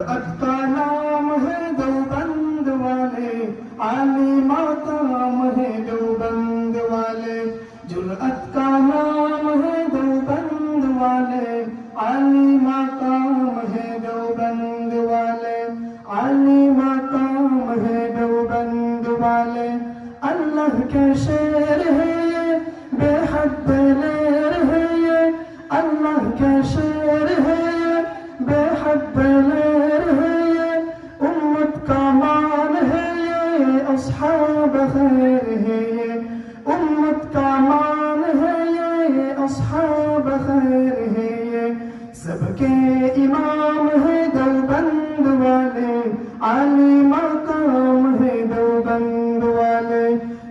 جرأت کا نام ہے دیوبند والے، عالی مقام ہے دیوبند والے، جرأت کا نام ہے دیوبند والے، عالی مقام ہے دیوبند والے، عالی مقام ہے دیوبند والے، اللہ کے شعر ہے یہ، بے حد دلیر ہے یہ، اللہ کے شعر ہے یہ، بے حد دلیر ہے یہ، امت کا مان ہے یہ، اصحاب خیر ہے یہ، امت کا مان ہے یہ، اصحاب خیر ہے یہ، سب کے امام ہے دیوبند والے، عالی مقام ہے دیوبند والے،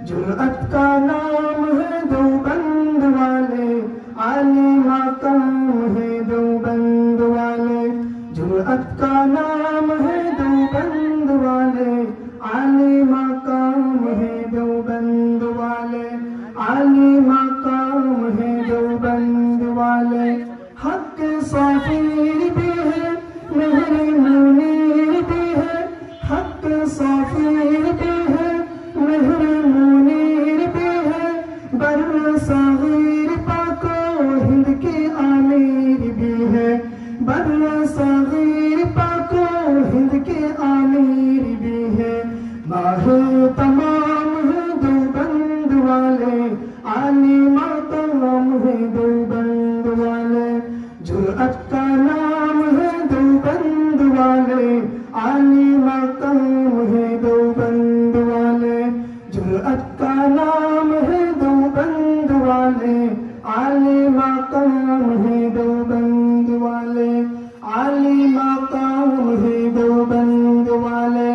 جرأت کا نام ہے دیوبند والے، عالی مقام ہے دیوبند والے، جرأت کا نام ہے دیوبند والے، عالی مقام ہے دیوبند والے، عالی مقام ہے دیوبند والے، حق صافیر بھی ہے، مہر منیر بھی ہے، حق صافیر بھی ہے، مہر منیر بھی ہے، بر صغیر پاک و ہند کی امیر بھی ہے، بر صغیر پاک و ہند کے امیر بھی ہے، ماہ تمام ہے دیوبند والے، عالی مقام ہے دیوبند والے، جرأت کا نام ہے دیوبند والے، عالی مقام ہے دیوبند والے، جرأت کا نام ہے دیوبند والے، عالی مقام ہے دیوبند والے، عالی مقام ہے دیوبند والے،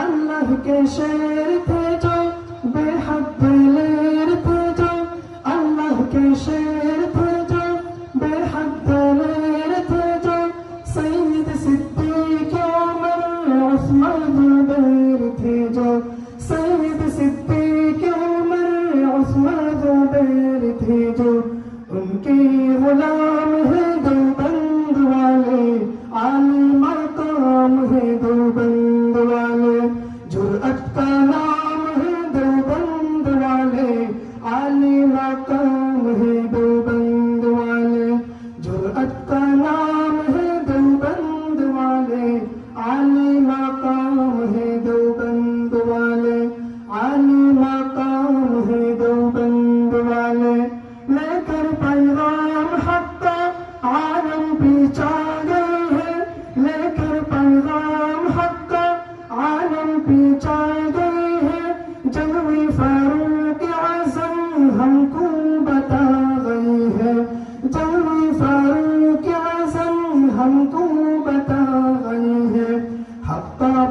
اللہ کے شعر تھے جو، بے حد دلیر تھے جو، اللہ کے شعر تھے جو، بے حد دلیر تھے جو، سید صدیق عمر عثمان زبیر تھے جو، سید صدیق عمر عثمان زبیر تھے جو، ان کے غلام ہے دیوبند والے، عالی مقام ہے دیوبند والے، جرأت کا نام ہے دیوبند والے، عالی مقام ہے دیوبند والے، جرأت کا نام ہے دیوبند والے، عالی مقام ہے دیوبند والے، عالی مقام ہے دیوبند والے، لے کر پیغام حق کا عالم پیچھا گئے ہیں، لے کر پیغام حق کا عالم پیچھا گئے ہیں، جنوی فاروق اعظم ہم کو بتا گئے ہیں، جنوی فاروق اعظم ہم کو بتا گئے ہیں، حق کا